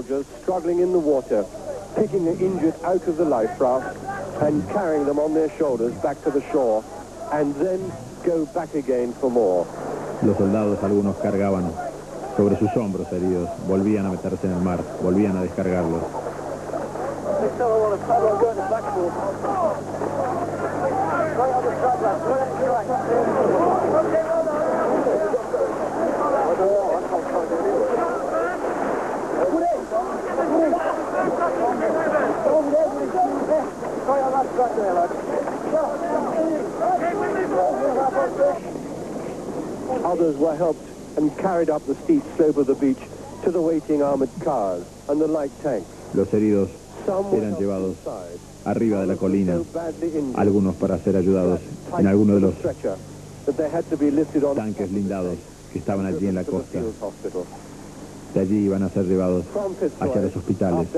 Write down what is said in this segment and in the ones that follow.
soldiers struggling in the water, picking the injured out of the life raft and carrying them on their shoulders back to the shore, and then go back again for more. Los soldados, algunos cargaban sobre sus hombros heridos, volvían a meterse en el mar, volvían a descargarlos. Others were helped and carried up the steep slope of the beach to the waiting armored cars and the light tanks. Los heridos eran llevados arriba de la colina, algunos para ser ayudados en alguno de los tanques blindados que estaban allí en la costa. De allí iban a ser llevados hacia los hospitales.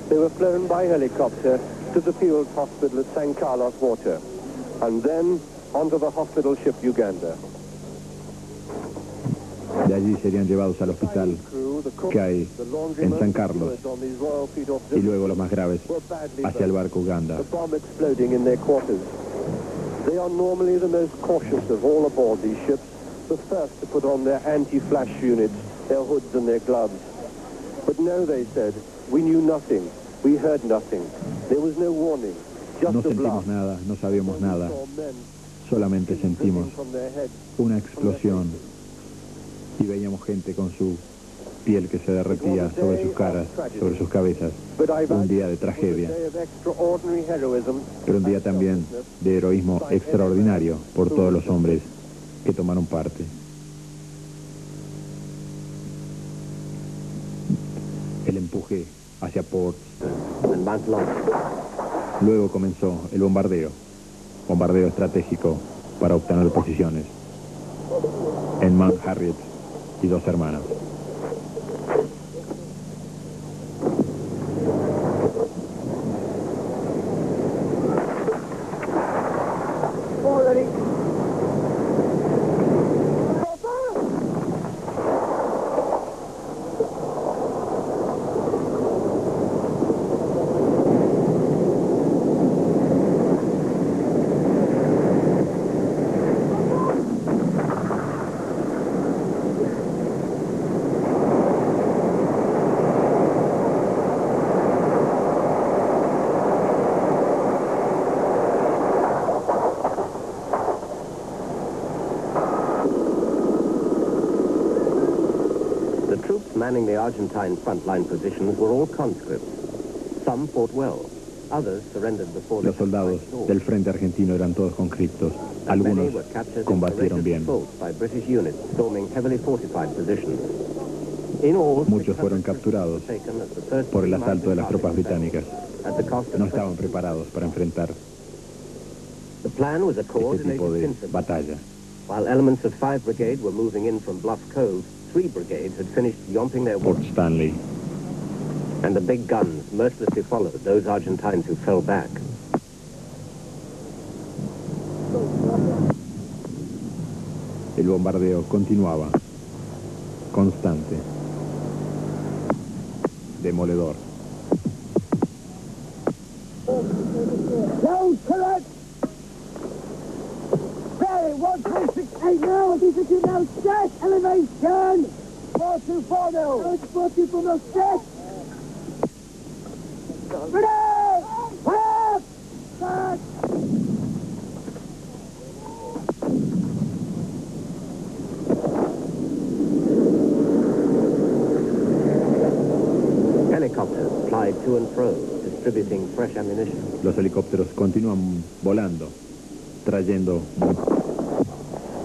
They were flown by helicopter to the field hospital at San Carlos Water, and then onto the hospital ship Uganda. De allí serían llevados al hospital que hay en San Carlos, y luego los más graves hacia el barco Uganda. They are normally the most cautious of all aboard these ships, the first to put on their anti-flash units, their hoods and their gloves. But no, they said, we knew nothing, we heard nothing, there was no warning, just no a blast. sentimos nada, no sabíamos nada, solamente sentimos una explosión y veíamos gente con su piel que se derretía sobre sus caras, sobre sus cabezas. Un día de tragedia, pero un día también de heroísmo extraordinario por todos los hombres que tomaron parte. El empuje hacia Port. Luego comenzó el bombardeo estratégico para obtener posiciones en Mount Harriet y Dos Hermanas. Manning the Argentine frontline positions were all conscripts. Some fought well. Others surrendered before Los soldados del frente argentino eran todos conscriptos. Algunos combatieron bien. Muchos fueron capturados por el asalto de las tropas británicas. No estaban preparados para enfrentar este tipo de batalla. While elements of 5 Brigade were moving in from Bluff Cove, 3 brigades had finished yomping their Port wounded. Stanley. And the big guns mercilessly followed those Argentines who fell back. El bombardeo continuaba, constante, demoledor. Down, correct! Barry, 1368 now, 1368 now, set, elevation! 424 now, 424 now, set! Ready! Fire! Set! Helicopters plied to and fro, distributing fresh ammunition. Los helicópteros continúan volando, trayendo.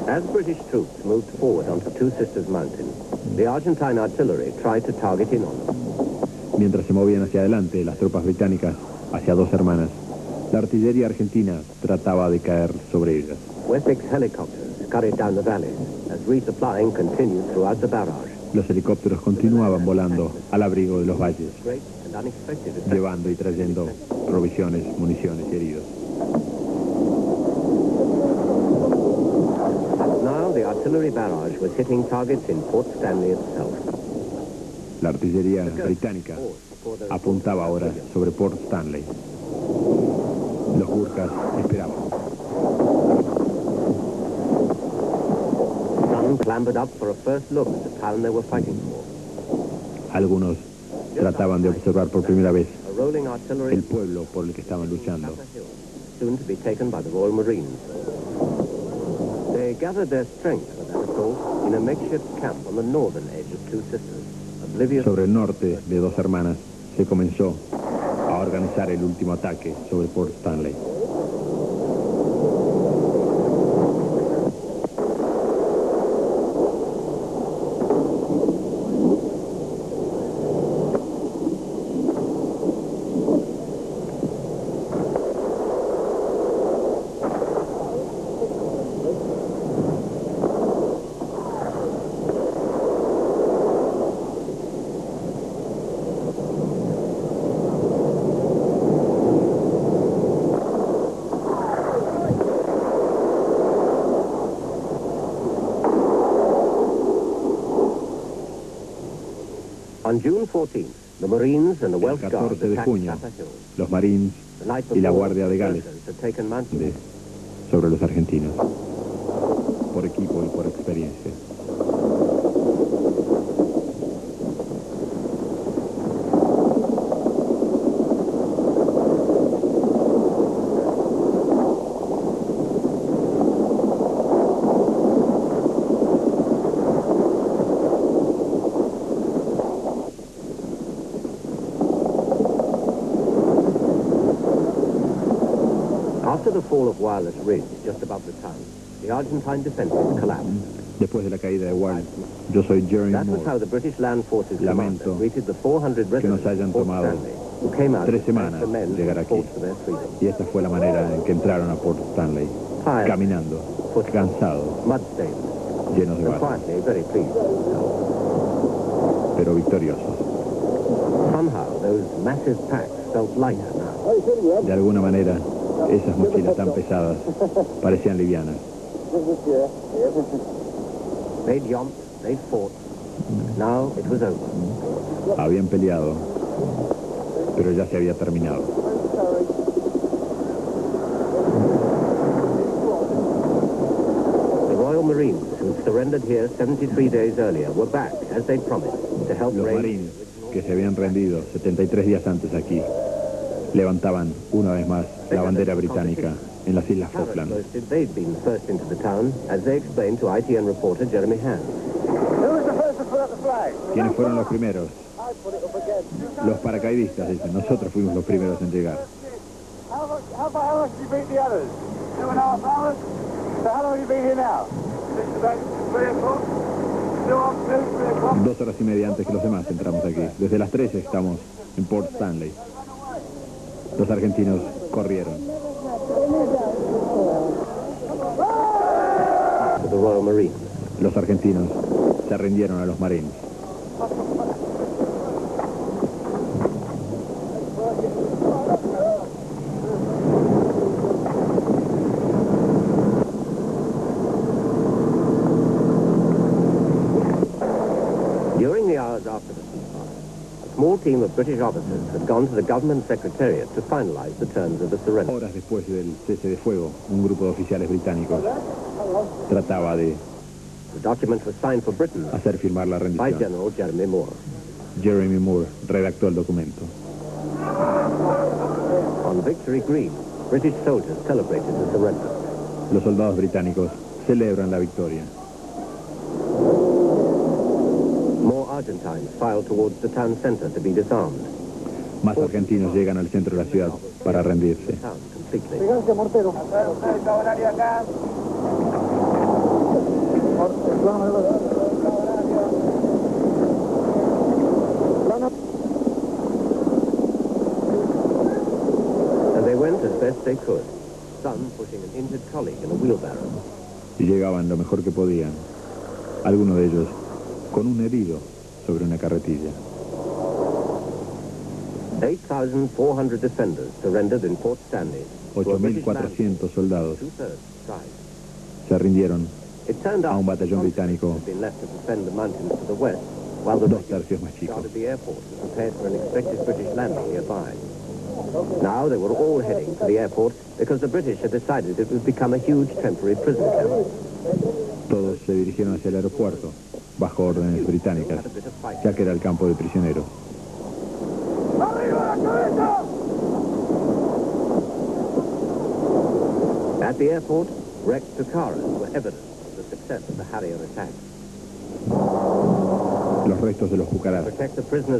As British troops moved forward onto Two Sisters Mountain, the Argentine artillery tried to target in on them. Mientras se movían hacia adelante las tropas británicas hacia Dos Hermanas, la artillería argentina trataba de caer sobre ellas. Wessex helicopters scurried down the valleys as resupplying continued throughout the barrage. Los helicópteros continuaban volando al abrigo de los valles, Great and unexpected effect. llevando y trayendo provisiones, municiones y heridos. Now the artillery barrage was hitting targets in Port Stanley itself. La artillería británica apuntaba ahora sobre Port Stanley. Los Gurkhas esperaban. Some clambered up for a first look at the town they were fighting for. Algunos trataban de observar por primera vez A rolling artillery el pueblo por el que estaban luchando. soon to be taken by the Royal Marines. They gathered their strength for that assault in a makeshift camp on the northern edge of Two Sisters, oblivious. Sobre el norte de Dos Hermanas se comenzó a organizar el último ataque sobre Port Stanley. On June 14th, the Marines and the El Welsh Guards 14 de attacked junio, Sapper Hill. los Marines The night y la before, Guardia de Gales British had taken Manchester. sobre los argentinos, por equipo y por experiencia. After the fall of Wireless Ridge, just above the town, the Argentine defenses collapsed. Después de la caída de Wall, yo soy Jeremy That was how Moore. the British Land Forces commander Lamento greeted the 400 que nos residents hayan of Fort tomado Stanley, who came out 3 to thank semanas the men llegar who aquí. fought for their freedom. Y esta fue la manera en que entraron a Port Stanley, Tired, caminando, cansados, mud-stained, llenos de and balas, quietly very pleased with themselves. pero victoriosos. Somehow, those massive packs felt lighter now. De alguna manera, esas mochilas tan pesadas parecían livianas. They'd yomped, they'd fought, and now it was over. Habían peleado, pero ya se había terminado. The Royal Marines, who surrendered here 73 days earlier, were back, as they'd promised, to help Los raise marines que se habían rendido 73 días antes aquí levantaban una vez más la bandera británica en las Islas Falklands. boasted they'd been first into the town, as they explained to ITN reporter Jeremy Hand. Who was the first to put up the flag? ¿Quiénes fueron los primeros? I put it up again. Los paracaidistas, dicen. Nosotros fuimos los primeros en llegar. How much did you beat the others? 2.5 hours? So how long have you been here now? Since about 3 o'clock? 3 o'clock? 2 horas y media antes que los demás entramos aquí. Desde las 13 estamos en Port Stanley. Los argentinos corrieron. To the Royal Marines. Los argentinos se rindieron a los marines. During the hours after the ceasefire, a small team of British officers had gone to the government secretariat to finalize the terms of the surrender. Horas después del cese de fuego, un grupo de oficiales británicos trataba de The document was signed for Britain hacer firmar la by rendición. General Jeremy Moore. Jeremy Moore redactó el documento. On Victory Green, British soldiers celebrated the surrender. Los soldados británicos celebran la victoria. More Argentines filed towards the town center to be disarmed. Más argentinos llegan al centro de la ciudad para rendirse. Town completely. Fíjense, mortero. And they went as best they could, some pushing an injured colleague in a wheelbarrow. Y llegaban lo mejor que podían. Algunos de ellos con un herido sobre una carretilla. 8,400 defenders surrendered in Fort Stanley. to a British land 8.400 soldados two-thirds tried. se rindieron It turned a out un batallón británico had been left to defend the mountains to the west while the 2 tercios más chico. guarded the airport and prepared for an expected British landing nearby. Now they were all heading to the airport because the British had decided it would become a huge temporary prison camp. Todos se dirigieron hacia el aeropuerto, bajo órdenes británicas, ya que era el campo de prisioneros. At the airport, wrecked Tucaras were evidence of the success of the Harrier attack. Los restos de los Bucaras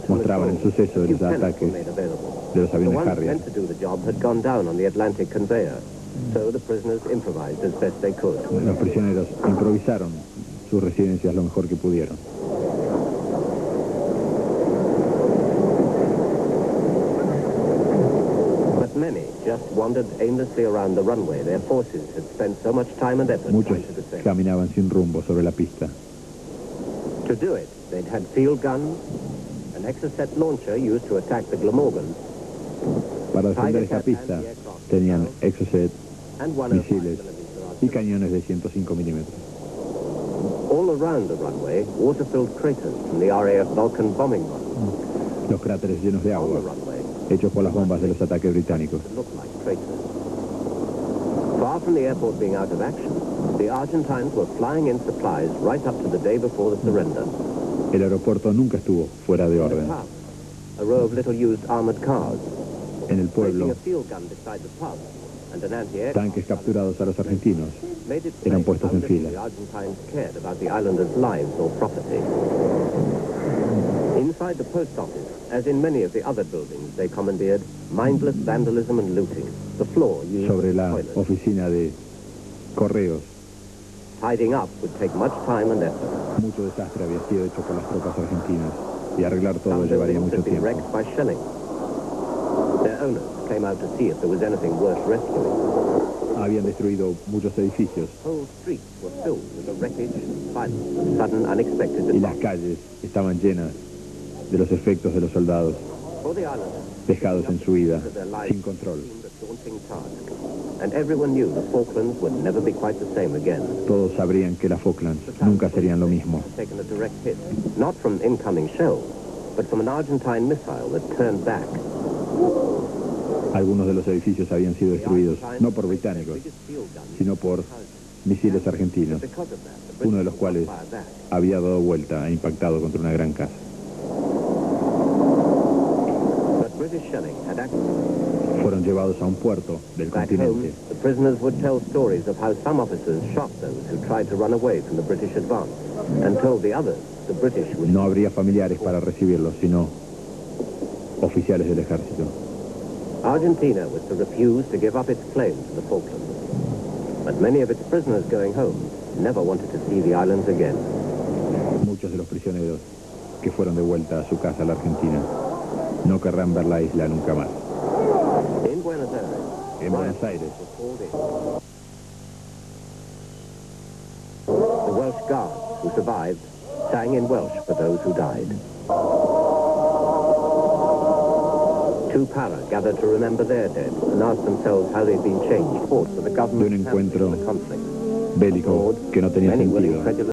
mostraban el suceso de los ataques de los aviones Harrier. meant to do the job had gone down on the Atlantic conveyor, so the prisoners improvised as best they could. Los prisioneros improvisaron sus residencias lo mejor que pudieron. But many just wandered aimlessly around the runway. Their forces had spent so much time and effort Muchos trying to defend. caminaban sin rumbo sobre la pista. To do it, they'd had field guns, an Exocet launcher used to attack the Glamorgan, Para defender esa pista tenían Exocet, and 105 misiles y mm. cañones de 105 milímetros. All around the runway, water-filled craters from the RAF Vulcan bombing runs. Los cráteres llenos de On the agua, runway, hechos por las bombas de los ataques británicos. that looked like craters. Far from the airport being out of action, the Argentines were flying in supplies right up to the day before the surrender. El aeropuerto nunca estuvo fuera de In the orden. pub, a row of little-used armored cars, En el placing pueblo, a field gun beside the pub and an anti-aircraft tanques capturados a los argentinos made it eran plain puestos how en little fila. the Argentines cared about the islanders' lives or property. Inside the post office, as in many of the other buildings, they commandeered mindless vandalism and looting. The floor used Sobre as la toilets. oficina de correos, Tidying up would take much time and effort. mucho desastre había sido hecho por las tropas argentinas y arreglar todo Some llevaría buildings mucho had been tiempo. wrecked by shelling. Their owners came out to see if there was anything worth rescuing. Habían destruido muchos edificios Whole streets were filled with the wreckage and violence of sudden, unexpected y las destruction. calles estaban llenas de los efectos de los soldados For the islanders, dejados en su vida, of their lives sin control. seemed a daunting task, and everyone knew the Falklands would never be quite the same again. Todos sabrían que las Falklands nunca serían lo mismo. Taken a direct hit, not from incoming shells, but from an Argentine missile that turned back. Algunos de los edificios habían sido destruidos, no por británicos, sino por misiles argentinos, Because of that, the uno de los British cuales fired back. había dado vuelta e impactado contra una gran casa. But British shelling had acted. Fueron llevados a un puerto del Back home, continente. the prisoners would tell stories of how some officers shot those who tried to run away from the British advance, and told the others the British would... No habría familiares para recibirlos, sino oficiales del ejército. Argentina was to refuse to give up its claim to the Falklands. But many of its prisoners going home never wanted to see the islands again. Muchos de los prisioneros que fueron de vuelta a su casa, a la Argentina, no querrán ver la isla nunca más. In Buenos Aires, En Buenos Aires, were called in. The Welsh guards who survived sang in Welsh for those who died. Two para gathered to remember their dead and asked themselves how they'd been changed. Fought for the government de un encuentro the conflict. bélico que no tenía Many willing sentido. credulous